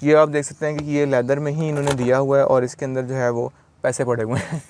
ये आप देख सकते हैं कि ये लेदर में ही इन्होंने दिया हुआ है और इसके अंदर जो है वो पैसे पड़े हुए हैं।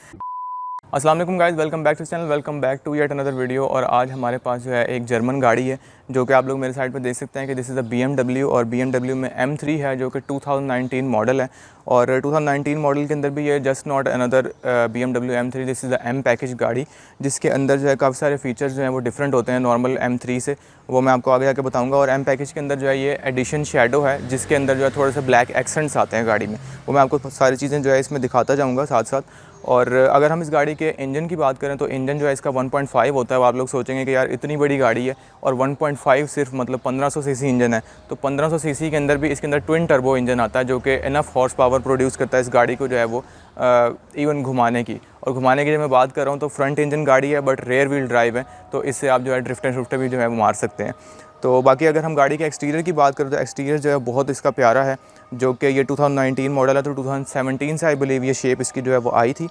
अस्सलाम वालेकुम guys, welcome back to channel, welcome back to yet another video. और आज हमारे पास जो है एक जर्मन गाड़ी है जो कि आप लोग मेरे साइड पे देख सकते हैं कि दिस इज़ अ BMW और BMW में M3 है जो कि 2019 मॉडल है। और 2019 मॉडल के अंदर भी ये just not another BMW M3, this is the M package गाड़ी, जिसके अंदर जो है काफ़ी सारे फीचर्स जो हैं वो डिफरेंट होते हैं नॉर्मल M3 से। वो मैं आपको आगे जाके बताऊंगा। और M पैकेज के अंदर जो है ये एडिशन शैडो है जिसके अंदर जो है थोड़े से ब्लैक एक्सेंट्स आते हैं गाड़ी में, वो मैं आपको सारी चीज़ें जो है इसमें दिखाता जाऊँगा साथ साथ। और अगर हम इस गाड़ी के इंजन की बात करें तो इंजन जो है इसका 1.5 होता है। वो आप लोग सोचेंगे कि यार इतनी बड़ी गाड़ी है और 1.5 सिर्फ मतलब 1500 सीसी इंजन है, तो 1500 सीसी के अंदर भी इसके अंदर ट्विन टर्बो इंजन आता है जो कि इनफ हॉर्स पावर प्रोड्यूस करता है इस गाड़ी को जो है वो इवन घुमाने की। और घुमाने की जब मैं बात कर रहा हूँ तो फ्रंट इंजन गाड़ी है बट रेयर व्हील ड्राइव है, तो इससे आप जो है ड्रिफ्टर भी जो है वो मार सकते हैं। तो बाकी अगर हम गाड़ी के एक्सटीरियर की बात करें तो एक्सटीरियर जो है बहुत इसका प्यारा है, जो कि ये 2019 मॉडल है, तो 2017 से आई बिलीव ये शेप इसकी जो है वो आई थी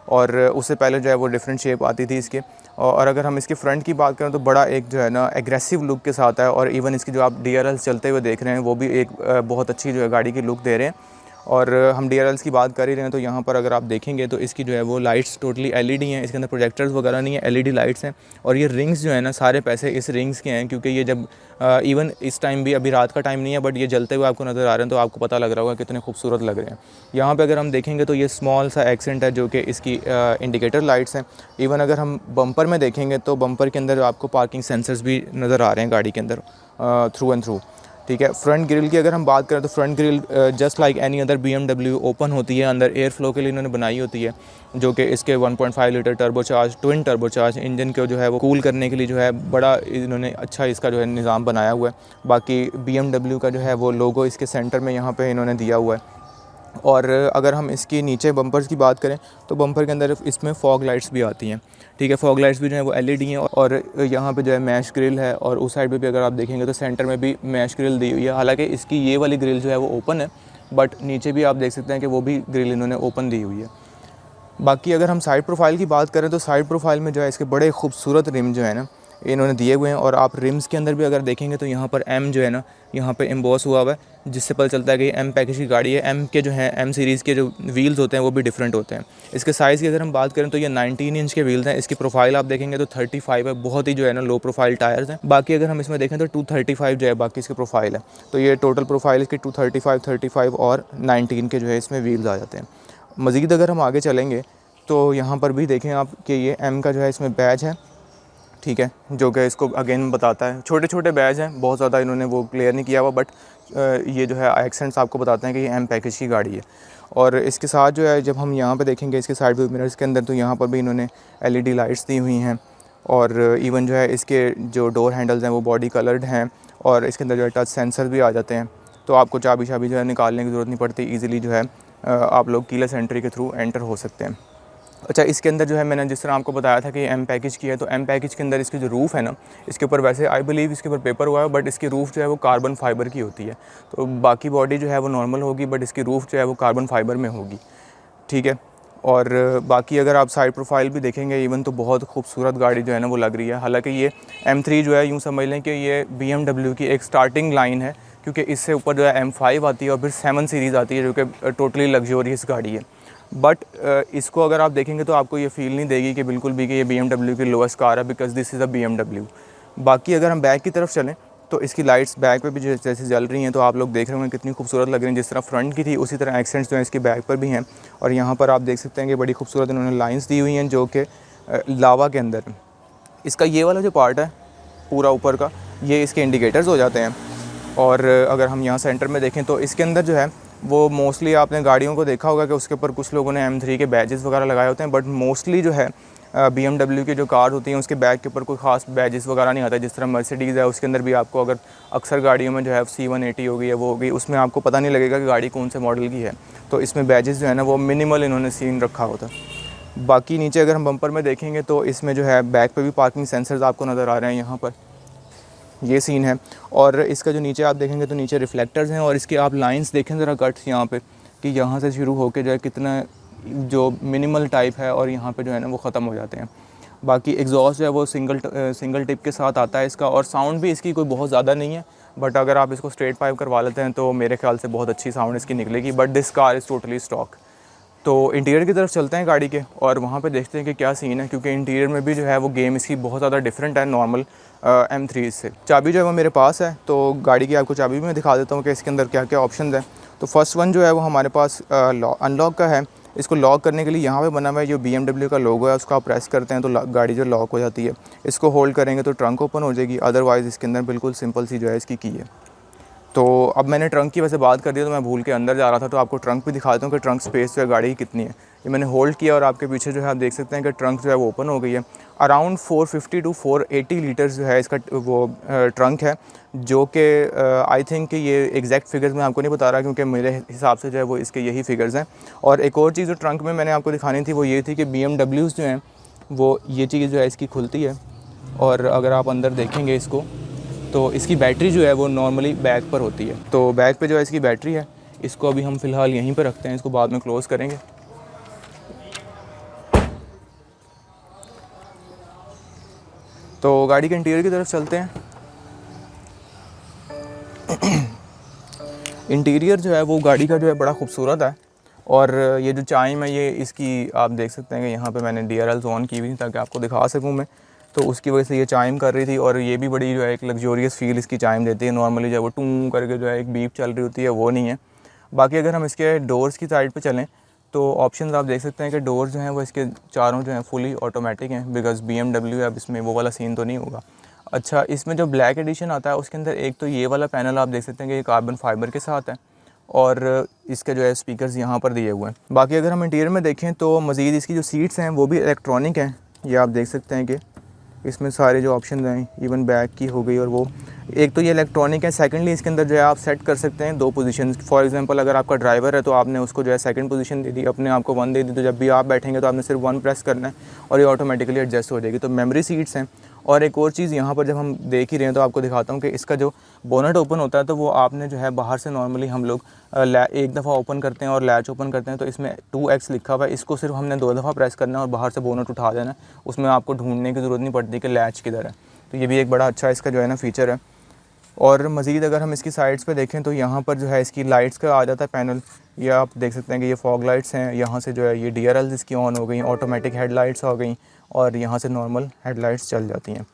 और उससे पहले जो है वो डिफरेंट शेप आती थी इसके। और अगर हम इसके फ्रंट की बात करें तो बड़ा एक जो है ना एग्रेसिव लुक के साथ है। और इवन इसकी जो आप DRL चलते हुए देख रहे हैं वो भी एक बहुत अच्छी जो है गाड़ी की लुक दे रहे हैं। और हम DRLs की बात कर ही रहे हैं तो यहाँ पर अगर आप देखेंगे तो इसकी जो है वो लाइट्स टोटली LED हैं, इसके अंदर प्रोजेक्टर्स वगैरह नहीं है, LED लाइट्स हैं। और ये रिंग्स जो है ना सारे पैसे इस रिंग्स के हैं, क्योंकि ये जब इवन इस टाइम भी, अभी रात का टाइम नहीं है बट ये जलते हुए आपको नज़र आ रहे हैं तो आपको पता लग रहा होगा कितने खूबसूरत लग रहे हैं। यहाँ पर अगर हम देखेंगे तो ये स्मॉल सा एक्सेंट है जो कि इसकी इंडिकेटर लाइट्स हैं। इवन अगर हम बम्पर में देखेंगे तो बम्पर के अंदर आपको पार्किंग सेंसर्स भी नज़र आ रहे हैं गाड़ी के अंदर थ्रू एंड थ्रू। ठीक है, फ्रंट ग्रिल की अगर हम बात करें तो front grille just like any other BMW open होती है, अंदर एयर फ्लो के लिए इन्होंने बनाई होती है, जो कि इसके 1.5 litre turbocharge twin turbocharge engine को जो है वो कूल करने के लिए जो है बड़ा इन्होंने अच्छा इसका जो है निज़ाम बनाया हुआ है। बाकी BMW का जो है वो लोगो इसके सेंटर में यहाँ पे इन्होंने दिया हुआ है। और अगर हम इसकी नीचे बम्पर्स की बात करें तो बम्पर के अंदर इसमें फॉग लाइट्स भी आती हैं। ठीक है, फॉग लाइट्स भी जो है वो LED हैं। और यहाँ पे जो है मैश ग्रिल है और उस साइड पे भी अगर आप देखेंगे तो सेंटर में भी मैश ग्रिल दी हुई है। हालांकि इसकी ये वाली ग्रिल जो है वो ओपन है बट नीचे भी आप देख सकते हैं कि वो भी ग्रिल इन्होंने ओपन दी हुई है। बाकी अगर हम साइड प्रोफाइल की बात करें तो साइड प्रोफाइल में जो है इसके बड़े खूबसूरत रिम जो है ना इन्होंने दिए हुए हैं। और आप रिम्स के अंदर भी अगर देखेंगे तो यहाँ पर M जो है ना यहाँ पे एम्बॉस हुआ हुआ है, जिससे पता चलता है कि M पैकेज की गाड़ी है। M के जो है M सीरीज़ के जो व्हील्स होते हैं वो भी डिफरेंट होते हैं। इसके साइज़ की अगर हम बात करें तो ये 19 इंच के व्हील्स हैं। इसकी प्रोफाइल आप देखेंगे तो 35 है, बहुत ही जो है ना लो प्रोफाइल टायर्स हैं। बाकी अगर हम इसमें देखें तो 235 जो है बाकी इसकी प्रोफाइल है। तो ये टोटल प्रोफाइल इसकी 235, 35 और 19 के जो है इसमें व्हील्स आ जाते हैं। मज़ीद अगर हम आगे चलेंगे तो यहाँ पर भी देखें आप कि ये M का जो है इसमें बैज है, ठीक है, जो कि इसको अगेन बताता है। छोटे छोटे बैज हैं, बहुत ज़्यादा इन्होंने वो क्लियर नहीं किया हुआ, बट ये जो है एक्सेंट्स आपको बताते हैं कि ये M पैकेज की गाड़ी है। और इसके साथ जो है जब हम यहाँ पे देखेंगे इसके साइड व्यू मिरर्स के अंदर तो यहाँ पर भी इन्होंने LED लाइट्स दी हुई हैं। और इवन जो है इसके जो डोर हैंडल्स हैं वो बॉडी कलर्ड हैं। और इसके अंदर जो है टच सेंसर भी आ जाते हैं, तो आपको चाबी जो है निकालने की ज़रूरत नहीं पड़ती, ईज़िली जो है आप लोग कीलेस एंट्री के थ्रू एंटर हो सकते हैं। अच्छा, इसके अंदर जो है मैंने जिस तरह आपको बताया था कि M पैकेज की है, तो M पैकेज के अंदर इसकी जो रूफ़ है ना, इसके ऊपर वैसे आई बिलीव इसके ऊपर पेपर हुआ है बट इसकी रूफ़ जो है वो कार्बन फाइबर की होती है। तो बाकी बॉडी जो है वो नॉर्मल होगी बट इसकी रूफ़ जो है वो कार्बन फाइबर में होगी। ठीक है, और बाकी अगर आप साइड प्रोफाइल भी देखेंगे इवन तो बहुत खूबसूरत गाड़ी जो है ना वो लग रही है। हालाँकि ये M3 जो है यूँ समझ लें कि ये BMW की एक स्टार्टिंग लाइन है, क्योंकि इससे ऊपर जो है M5 आती है और फिर 7 सीरीज़ आती है जो कि टोटली लग्जरियस गाड़ी है। बट इसको अगर आप देखेंगे तो आपको ये फील नहीं देगी कि बिल्कुल भी कि ये BMW की लोएस्ट कार है, because this is a BMW। बाकी अगर हम बैक की तरफ चलें तो इसकी लाइट्स बैक पे भी जैसे जल रही हैं, तो आप लोग देख रहे होंगे कितनी खूबसूरत लग रही हैं। जिस तरह फ्रंट की थी उसी तरह एक्सेंट्स जो हैं इसके बैक पर भी हैं। और यहाँ पर आप देख सकते हैं कि बड़ी खूबसूरत इन्होंने लाइन्स दी हुई हैं जो कि लावा के अंदर। इसका ये वाला जो पार्ट है पूरा ऊपर का, ये इसके इंडिकेटर्स हो जाते हैं। और अगर हम यहाँ सेंटर में देखें तो इसके अंदर जो है वो मोस्टली आपने गाड़ियों को देखा होगा कि उसके ऊपर कुछ लोगों ने M3 के बैजेस वगैरह लगाए होते हैं, बट मोस्टली जो है BMW की जो कार होती हैं उसके बैग के ऊपर कोई ख़ास बैजेस वगैरह नहीं आता। जिस तरह मर्सिडीज़ है उसके अंदर भी आपको अगर अक्सर गाड़ियों में जो है C180 हो गई है वो हो गई, उसमें आपको पता नहीं लगेगा कि गाड़ी कौन से मॉडल की है। तो इसमें बैजेस जो है ना वो मिनिमल इन्होंने सीन रखा होता है। बाकी नीचे अगर हम बम्पर में देखेंगे तो इसमें जो है बैक पर भी पार्किंग सेंसर्स आपको नज़र आ रहे हैं, यहाँ पर ये सीन है। और इसका जो नीचे आप देखेंगे तो नीचे रिफ्लेक्टर्स हैं। और इसके आप लाइंस देखें ज़रा कट्स यहाँ पे कि यहाँ से शुरू होके जो है कितना जो मिनिमल टाइप है और यहाँ पे जो है ना वो ख़त्म हो जाते हैं। बाकी एग्जॉस्ट जो है वो सिंगल टिप के साथ आता है इसका। और साउंड भी इसकी कोई बहुत ज़्यादा नहीं है, बट अगर आप इसको स्ट्रेट पाइप करवा लेते हैं तो मेरे ख्याल से बहुत अच्छी साउंड इसकी निकलेगी। But this car is totally stock. तो इंटीरियर की तरफ चलते हैं गाड़ी के और वहाँ पे देखते हैं कि क्या सीन है, क्योंकि इंटीरियर में भी जो है वो गेम इसकी बहुत ज़्यादा डिफरेंट है नॉर्मल M3 से। चाबी जो है वो मेरे पास है, तो गाड़ी की आपको चाबी भी मैं दिखा देता हूँ कि इसके अंदर क्या क्या ऑप्शन हैं। तो फर्स्ट वन जो है वो हमारे पास अनलॉक का है। इसको लॉक करने के लिए यहाँ पे बना हुआ है जो BMW का लोगो है, उसको आप प्रेस करते हैं तो गाड़ी जो लॉक हो जाती है। इसको होल्ड करेंगे तो ट्रंक ओपन हो जाएगी, अदरवाइज़ इसके अंदर बिल्कुल सिंपल सी जो है इसकी की है। तो अब मैंने ट्रंक की वैसे बात कर दी, तो मैं भूल के अंदर जा रहा था, तो आपको ट्रंक भी दिखा देता हूँ कि ट्रंक स्पेस जो है गाड़ी की कितनी है। ये मैंने होल्ड किया और आपके पीछे जो है आप देख सकते हैं कि ट्रंक जो है वो ओपन हो गई है। अराउंड 450 टू 480 लीटर्स जो है इसका वो ट्रंक है, जो कि आई थिंक कि ये एग्जैक्ट फिगर्स मैं आपको नहीं बता रहा, क्योंकि मेरे हिसाब से जो है वो इसके यही फिगर्स हैं। और एक और चीज़ जो ट्रंक में मैंने आपको दिखानी थी वो ये थी कि BMWs जो हैं वो ये चीज़ जो है इसकी खुलती है, और अगर आप अंदर देखेंगे इसको तो इसकी बैटरी जो है वो नॉर्मली बैक पर होती है। तो बैक पे जो है इसकी बैटरी है, इसको अभी हम फ़िलहाल यहीं पर रखते हैं, इसको बाद में क्लोज़ करेंगे। तो गाड़ी के इंटीरियर की तरफ चलते हैं। इंटीरियर जो है वो गाड़ी का जो है बड़ा खूबसूरत है, और ये जो चाइम है ये इसकी आप देख सकते हैं कि यहाँ पे मैंने DRLs ऑन की हुई थी ताकि आपको दिखा सकूँ मैं, तो उसकी वजह से ये चाइम कर रही थी। और ये भी बड़ी जो है एक लग्जोरियस फील इसकी चाइम देती है। नॉर्मली जो है वो टूं करके जो है एक बीप चल रही होती है, वो नहीं है। बाकी अगर हम इसके डोर्स की साइड पे चलें तो ऑप्शंस आप देख सकते हैं कि डोर्स जो हैं वो इसके चारों जो हैं फुली ऑटोमेटिक हैं, बिकॉज़ BMW है, अब इसमें वो वाला सीन तो नहीं होगा। अच्छा, इसमें जो ब्लैक एडिशन आता है उसके अंदर एक तो ये वाला पैनल आप देख सकते हैं कि ये कार्बन फाइबर के साथ है, और इसके जो है स्पीकर्स यहाँ पर दिए हुए हैं। बाकी अगर हम इंटीरियर में देखें तो मज़ीद इसकी जो सीट्स हैं वो भी इलेक्ट्रॉनिक हैं। ये आप देख सकते हैं कि इसमें सारे जो ऑप्शन हैं, इवन बैक की हो गई, और वो एक तो ये इलेक्ट्रॉनिक है। सेकंडली इसके अंदर जो है आप सेट कर सकते हैं 2 पोजीशन। फॉर एग्जांपल अगर आपका ड्राइवर है तो आपने उसको जो है सेकंड पोजीशन दे दी, अपने आप को 1 दे दी, तो जब भी आप बैठेंगे तो आपने सिर्फ 1 प्रेस करना है और ये ऑटोमेटिकली एडजस्ट हो जाएगी। तो मेमोरी सीट्स हैं। और एक और चीज़ यहाँ पर जब हम देख ही रहे हैं तो आपको दिखाता हूँ कि इसका जो बोनट ओपन होता है तो वो आपने जो है बाहर से नॉर्मली हम लोग एक दफ़ा ओपन करते हैं और लैच ओपन करते हैं, तो इसमें 2x लिखा हुआ है, इसको सिर्फ हमने 2 दफ़ा प्रेस करना है और बाहर से बोनट उठा देना है। उसमें आपको ढूंढने की ज़रूरत नहीं पड़ती कि लैच किधर है। तो ये भी एक बड़ा अच्छा इसका जो है ना फ़ीचर है। और मज़ीद अगर हम इसकी साइड्स पे देखें तो यहाँ पर जो है इसकी लाइट्स का आ जाता है पैनल। ये आप देख सकते हैं कि ये फॉग लाइट्स हैं। यहाँ से जो है ये DRLs इसकी ऑन हो गई, ऑटोमेटिक हेडलाइट्स हो गई, और यहाँ से नॉर्मल हेडलाइट्स चल जाती हैं।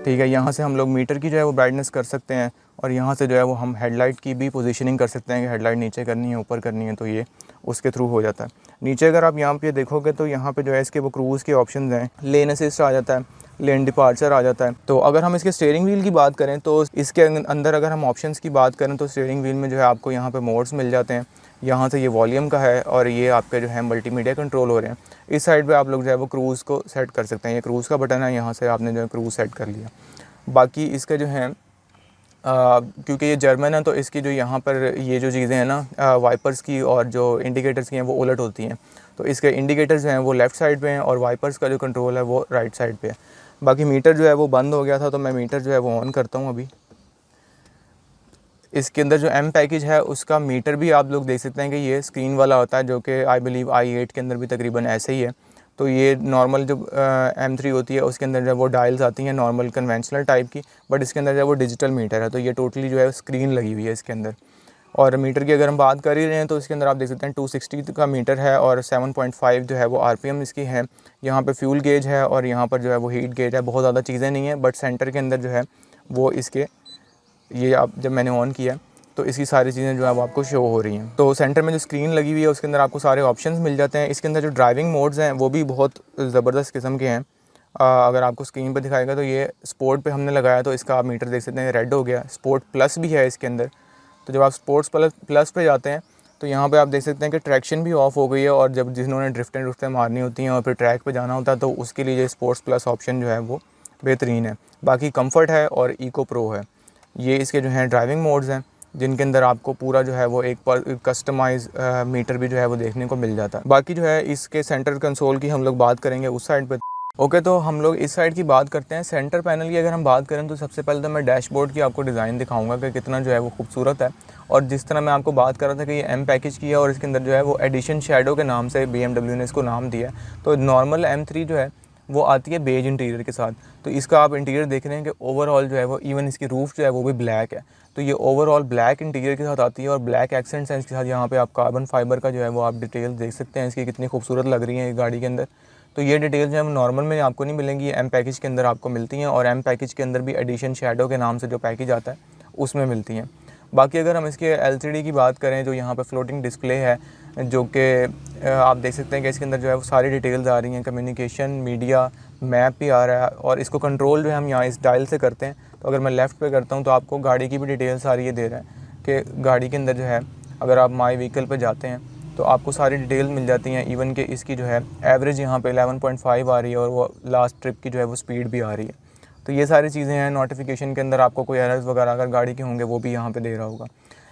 ठीक है, यहाँ से हम लोग मीटर की जो है वो ब्राइटनेस कर सकते हैं, और यहाँ से जो है वो हम हेडलाइट की भी पोजीशनिंग कर सकते हैं कि हेडलाइट नीचे करनी है ऊपर करनी है, तो ये उसके थ्रू हो जाता है। नीचे अगर आप यहाँ पे देखोगे तो यहाँ पे जो है इसके वो क्रूज़ के ऑप्शंस हैं, लेन असिस्ट आ जाता है, लेन डिपार्चर आ जाता है। तो अगर हम इसके स्टीयरिंग व्हील की बात करें तो इसके अंदर अगर हम ऑप्शंस की बात करें तो स्टीयरिंग व्हील में जो है आपको यहाँ पे मोड्स मिल जाते हैं। यहाँ से ये वॉल्यूम का है, और ये आपके जो है मल्टीमीडिया कंट्रोल हो रहे हैं। इस साइड पे आप लोग जो है वो क्रूज़ को सेट कर सकते हैं। ये क्रूज़ का बटन है, यहाँ से आपने जो है क्रूज़ सेट कर लिया। बाकी इसका जो है क्योंकि ये जर्मन है तो इसकी जो यहाँ पर ये जो चीज़ें हैं ना वाइपर्स की और जो इंडिकेटर्स की हैं वो उलट होती हैं। तो इसके इंडिकेटर्स जो हैं वो लेफ़्ट साइड पे हैं और वाइपर्स का जो कंट्रोल है वो राइट साइड पे है। बाकी मीटर जो है वो बंद हो गया था, तो मैं मीटर जो है वो ऑन करता हूँ अभी। इसके अंदर जो M पैकेज है उसका मीटर भी आप लोग देख सकते हैं कि ये स्क्रीन वाला होता है, जो कि आई बिलीव i8 के अंदर भी तकरीबन ऐसे ही है। तो ये नॉर्मल जो M3 होती है उसके अंदर जो है वो डायल्स आती हैं नॉर्मल कन्वेंशनल टाइप की, बट इसके अंदर जो है वो डिजिटल मीटर है। तो ये टोटली जो है स्क्रीन लगी हुई है इसके अंदर। और मीटर की अगर हम बात कर ही रहे हैं तो इसके अंदर आप देख सकते हैं 260 का मीटर है, और 7.5 जो है वो RPM इसकी है। यहाँ पे फ्यूल गेज है, और यहाँ पर जो है वो हीट गेज है। बहुत ज़्यादा चीज़ें नहीं है, बट सेंटर के अंदर जो है वो इसके ये आप जब मैंने ऑन किया तो इसकी सारी चीज़ें जो है वो आपको शो हो रही हैं। तो सेंटर में जो स्क्रीन लगी हुई है उसके अंदर आपको सारे ऑप्शंस मिल जाते हैं। इसके अंदर जो ड्राइविंग मोड्स हैं वो भी बहुत ज़बरदस्त किस्म के हैं। अगर आपको स्क्रीन पर दिखाएगा तो ये स्पोर्ट पे हमने लगाया तो इसका आप मीटर देख सकते हैं रेड हो गया। स्पोर्ट प्लस भी है इसके अंदर। तो जब आप स्पोर्ट्स प्लस पे जाते हैं तो यहाँ पे आप देख सकते हैं कि ट्रैक्शन भी ऑफ हो गई है, और जब जिन्होंने ड्रिफ्टें मारनी होती हैं और फिर ट्रैक पे जाना होता है तो उसके लिए ये स्पोर्ट्स प्लस ऑप्शन जो है वो बेहतरीन है। बाकी कंफर्ट है और इको प्रो है। ये इसके जो हैं ड्राइविंग मोड्स हैं, जिनके अंदर आपको पूरा जो है वो एक पर कस्टमाइज मीटर भी जो है वो देखने को मिल जाता है। बाकी जो है इसके सेंटर कंसोल की हम लोग बात करेंगे उस साइड पे। ओके, तो हम लोग इस साइड की बात करते हैं। सेंटर पैनल की अगर हम बात करें तो सबसे पहले तो मैं डैशबोर्ड की आपको डिज़ाइन दिखाऊंगा कि कितना जो है वो खूबसूरत है। और जिस तरह मैं आपको बात कर रहा था कि ये M पैकेज की है और इसके अंदर जो है वो एडिशन शैडो के नाम से BMW ने इसको नाम दिया है। तो नॉर्मल M3 जो है वो आती है बेज इंटीरियर के साथ। तो इसका आप इंटीरियर देख रहे हैं कि ओवरऑल जो है वो इवन इसकी रूफ़ जो है वो भी ब्लैक है। तो ये ओवरऑल ब्लैक इंटीरियर के साथ आती है और ब्लैक एक्सेंट्स हैं इसके साथ। यहाँ पे आप कार्बन फाइबर का जो है वो आप डिटेल देख सकते हैं इसकी कितनी खूबसूरत लग रही है इस गाड़ी के अंदर। तो ये डिटेल जो है नॉर्मल में आपको नहीं मिलेंगी, एम पैकेज के अंदर आपको मिलती हैं, और एम पैकेज के अंदर भी एडिशन शैडो के नाम से जो पैकेज आता है उसमें मिलती हैं। बाकी अगर हम इसके LCD की बात करें, जो यहाँ पे फ्लोटिंग डिस्प्ले है, जो कि आप देख सकते हैं कि इसके अंदर जो है वो सारी डिटेल्स आ रही हैं, कम्युनिकेशन, मीडिया, मैप भी आ रहा है, और इसको कंट्रोल जो है हम यहाँ इस डायल से करते हैं। तो अगर मैं लेफ़्ट पे करता हूँ तो आपको गाड़ी की भी डिटेल्स सारी ये दे रहा है कि गाड़ी के अंदर जो है अगर आप माई व्हीकल पे जाते हैं तो आपको सारी डिटेल मिल जाती हैं। इवन कि इसकी जो है एवरेज यहाँ पे 11.5 आ रही है और वो लास्ट ट्रिप की जो है वो स्पीड भी आ रही है। तो ये सारी चीज़ें हैं। नोटिफिकेशन के अंदर आपको कोई एरर्स वगैरह अगर गाड़ी के होंगे वो भी यहाँ पे दे रहा होगा।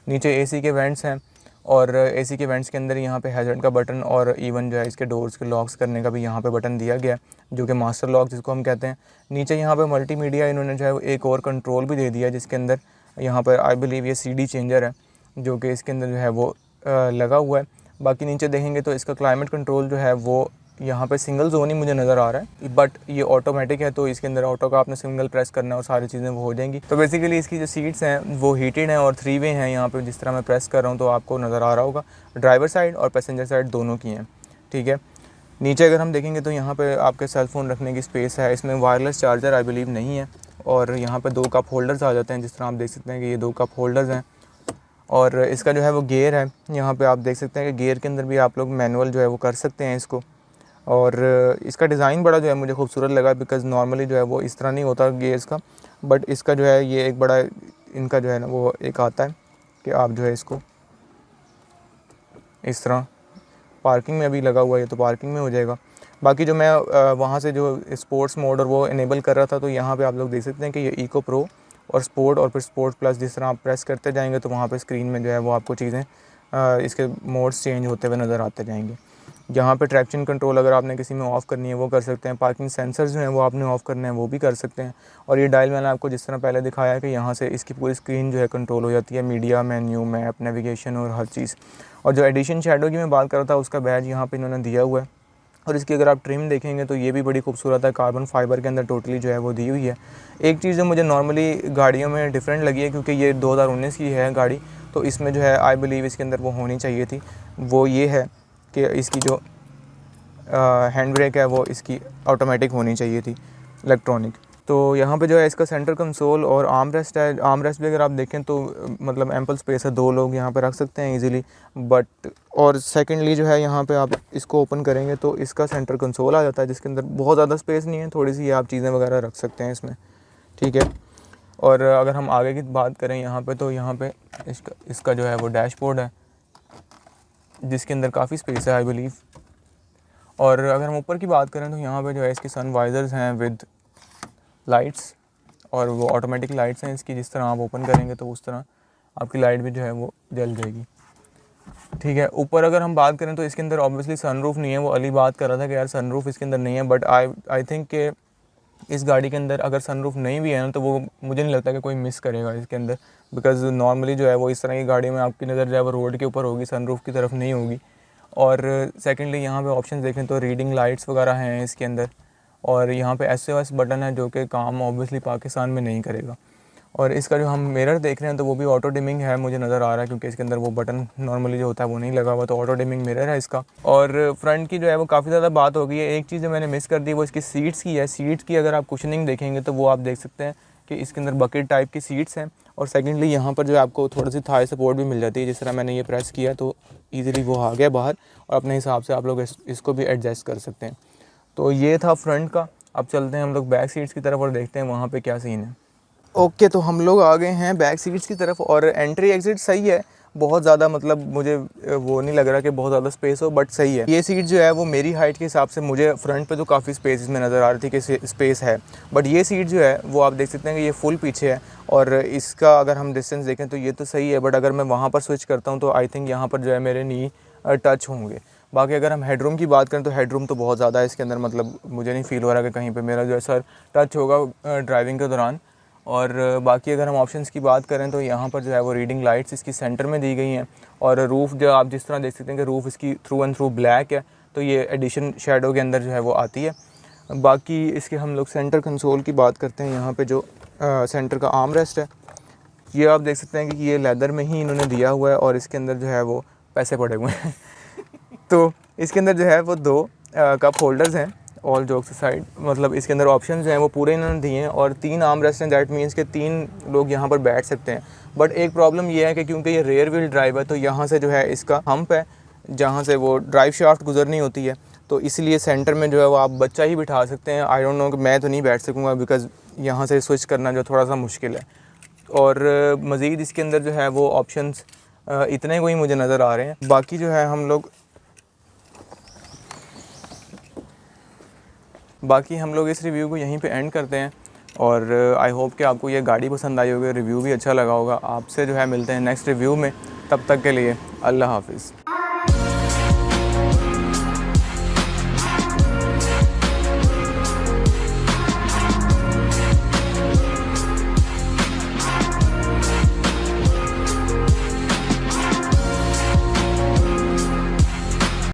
नीचे AC के वेंट्स हैं, और AC के वेंट्स के अंदर यहाँ पे हैज़र्ड का बटन, और इवन जो है इसके डोर्स के लॉक्स करने का भी यहाँ पे बटन दिया गया, जो कि मास्टर लॉक जिसको हम कहते हैं। नीचे यहाँ पे मल्टीमीडिया इन्होंने जो है एक और कंट्रोल भी दे दिया, जिसके अंदर यहाँ पर आई बिलीव ये CD चेंजर है जो कि इसके अंदर जो है वो लगा हुआ है। बाकी नीचे देखेंगे तो इसका क्लाइमेट कंट्रोल जो है वो यहाँ पे सिंगल जोन ही मुझे नज़र आ रहा है, बट ये ऑटोमेटिक है, तो इसके अंदर ऑटो का आपने सिंगल प्रेस करना है और सारी चीज़ें वो हो जाएंगी। तो बेसिकली इसकी जो सीट्स हैं वो हीटेड हैं और 3 वे हैं। यहाँ पे जिस तरह मैं प्रेस कर रहा हूँ तो आपको नज़र आ रहा होगा, ड्राइवर साइड और पैसेंजर साइड दोनों की हैं, ठीक है। नीचे अगर हम देखेंगे तो यहाँ पर आपके सेलफ़ोन रखने की स्पेस है। इसमें वायरलेस चार्जर आई बिलीव नहीं है, और यहाँ पर 2 कप होल्डर्स आ जाते हैं, जिस तरह आप देख सकते हैं कि ये 2 कप होल्डर्स हैं। और इसका जो है वो गियर है, यहाँ पे आप देख सकते हैं कि गियर के अंदर भी आप लोग मैनुअल जो है वो कर सकते हैं इसको। और इसका डिज़ाइन बड़ा जो है मुझे खूबसूरत लगा, बिकॉज़ नॉर्मली जो है वो इस तरह नहीं होता गियर्स का, बट इसका जो है ये एक बड़ा इनका जो है ना वो एक आता है कि आप जो है इसको इस तरह पार्किंग में भी लगा हुआ है, तो पार्किंग में हो जाएगा। बाकी जो मैं वहाँ से जो स्पोर्ट्स मोड और वो इनेबल कर रहा था, तो यहाँ पे आप लोग देख सकते हैं कि ये इको प्रो और स्पोर्ट और फिर स्पोर्ट प्लस जिस तरह आप प्रेस करते जाएंगे तो वहाँ पे स्क्रीन में जो है वो आपको चीज़ें इसके मोड्स चेंज होते हुए नज़र आते जाएंगे। यहाँ पे ट्रैक्शन कंट्रोल अगर आपने किसी में ऑफ़ करनी है वो कर सकते हैं। पार्किंग सेंसर्स जो हैं वो आपने ऑफ़ करने हैं वो भी कर सकते हैं। और ये डायल मैंने आपको जिस तरह पहले दिखाया है कि यहाँ से इसकी पूरी स्क्रीन जो है कंट्रोल हो जाती है, मीडिया, मेन्यू, मैप, नेविगेशन और हर चीज़। और जो एडिशन शैडो की मैं बात कर रहा था उसका बैज यहाँ पे इन्होंने दिया हुआ है, और इसकी अगर आप ट्रिम देखेंगे तो ये भी बड़ी खूबसूरत है, कार्बन फाइबर के अंदर टोटली जो है वो दी हुई है। एक चीज़ जो मुझे नॉर्मली गाड़ियों में डिफरेंट लगी है, क्योंकि ये 2019 की है गाड़ी, तो इसमें जो है आई बिलीव इसके अंदर वो होनी चाहिए थी, वो ये है कि इसकी जो हैंड ब्रेक है वो इसकी ऑटोमेटिक होनी चाहिए थी, इलेक्ट्रॉनिक। तो यहाँ पे जो है इसका सेंटर कंसोल और आर्म रेस्ट है। आर्म रेस्ट भी अगर आप देखें तो मतलब एम्पल स्पेस है, 2 लोग यहाँ पे रख सकते हैं इजीली। बट और सेकंडली जो है यहाँ पे आप इसको ओपन करेंगे तो इसका सेंटर कंसोल आ जाता है, जिसके अंदर बहुत ज़्यादा स्पेस नहीं है, थोड़ी सी आप चीज़ें वगैरह रख सकते हैं इसमें, ठीक है। और अगर हम आगे की बात करें यहाँ पर, तो यहाँ पर इसका जो है वो डैशबोर्ड है, जिसके अंदर काफ़ी स्पेस है आई बिलीव। और अगर हम ऊपर की बात करें तो यहाँ पे जो है इसकी सन वाइज़र्स हैं विद लाइट्स, और वो ऑटोमेटिक लाइट्स हैं इसकी। जिस तरह आप ओपन करेंगे तो उस तरह आपकी लाइट भी जो है वो जल जाएगी, ठीक है। ऊपर अगर हम बात करें तो इसके अंदर ऑब्वियसली सनरूफ़ नहीं है। वो अली बात कर रहा था कि यार सनरूफ़ इसके अंदर नहीं है, बट आई थिंक कि इस गाड़ी के अंदर अगर सनरूफ़ नहीं भी है ना तो वो मुझे नहीं लगता कि कोई मिस करेगा इसके अंदर, बिकॉज़ नॉर्मली जो है वो इस तरह की गाड़ी में आपकी नज़र जो है वो रोड के ऊपर होगी, सनरूफ़ की तरफ नहीं होगी। और सेकेंडली यहाँ पे ऑप्शन देखें तो रीडिंग लाइट्स वगैरह हैं इसके अंदर, और यहाँ पे SOS बटन है जो कि काम ऑब्वियसली पाकिस्तान में नहीं करेगा। और इसका जो हम मिरर देख रहे हैं तो वो भी ऑटो डिमिंग है, मुझे नज़र आ रहा है, क्योंकि इसके अंदर वो बटन नॉर्मली जो होता है वो नहीं लगा हुआ, तो ऑटो डिमिंग मिरर है इसका। और फ्रंट की जो है वो काफ़ी ज़्यादा बात हो गई है। एक चीज़ जो मैंने मिस कर दी वो इसकी सीट्स की है। सीट्स की अगर आप कुशनिंग देखेंगे तो वो आप देख सकते हैं कि इसके अंदर बकेट टाइप की सीट्स हैं। और सेकेंडली यहाँ पर जो है आपको थोड़ी सी थाई सपोर्ट भी मिल जाती है। जिस तरह मैंने ये प्रेस किया तो ईज़िली वो आ गया बाहर, और अपने हिसाब से आप लोग इसको भी एडजस्ट कर सकते हैं। तो ये था फ्रंट का। अब चलते हैं हम लोग बैक सीट्स की तरफ और देखते हैं वहाँ पे क्या सीन है। ओके, तो हम लोग आ गए हैं बैक सीट्स की तरफ, और एंट्री एग्ज़िट सही है, बहुत ज़्यादा मतलब मुझे वो नहीं लग रहा कि बहुत ज़्यादा स्पेस हो, बट सही है। ये सीट जो है वो मेरी हाइट के हिसाब से मुझे फ्रंट पे तो काफ़ी स्पेस इसमें नज़र आ रही थी कि स्पेस है, बट ये सीट जो है वो आप देख सकते हैं कि ये फुल पीछे है। और इसका अगर हम डिस्टेंस देखें तो ये तो सही है, बट अगर मैं वहाँ पर स्विच करता हूँ तो आई थिंक यहाँ पर जो है मेरे नी टच होंगे। बाकी अगर हम हेडरूम की बात करें तो हेडरूम तो बहुत ज़्यादा है इसके अंदर, मतलब मुझे नहीं फ़ील हो रहा कि कहीं पे मेरा जो है सर टच होगा ड्राइविंग के दौरान। और बाकी अगर हम ऑप्शंस की बात करें तो यहाँ पर जो है वो रीडिंग लाइट्स इसकी सेंटर में दी गई हैं, और रूफ़ जो आप जिस तरह देख सकते हैं कि रूफ़ इसकी थ्रू एंड थ्रू ब्लैक है, तो ये एडिशन शैडो के अंदर जो है वो आती है। बाकी इसके हम लोग सेंटर कंसोल की बात करते हैं। यहाँ पे जो सेंटर का आर्म रेस्ट है, ये आप देख सकते हैं कि ये लेदर में ही इन्होंने दिया हुआ है और इसके अंदर जो है वो पैसे पड़े हुए हैं तो इसके अंदर जो है वो 2 कप होल्डर्स हैं। ऑल जोक्स साइड, मतलब इसके अंदर ऑप्शन जो हैं वो पूरे इन्होंने दिए हैं और 3 आर्म रेस्ट हैं। दैट मीन्स कि 3 लोग यहाँ पर बैठ सकते हैं। बट एक प्रॉब्लम ये है कि क्योंकि ये रेयर व्हील ड्राइव है तो यहाँ से जो है इसका हम्प है जहाँ से वो ड्राइव शाफ्ट गुजरनी होती है, तो इसलिए सेंटर में जो है वो आप बच्चा ही बिठा सकते हैं। आई डोंट नो कि मैं तो नहीं बैठ सकूँगा बिकॉज़ यहाँ से स्विच करना जो थोड़ा सा मुश्किल है। और मज़ीद इसके अंदर जो है वो ऑप्शंस इतने को ही मुझे नज़र आ रहे हैं। बाकी जो है हम लोग इस रिव्यू को यहीं पे एंड करते हैं और आई होप कि आपको ये गाड़ी पसंद आई होगी, रिव्यू भी अच्छा लगा होगा। आपसे जो है मिलते हैं नेक्स्ट रिव्यू में, तब तक के लिए अल्लाह हाफ़िज़।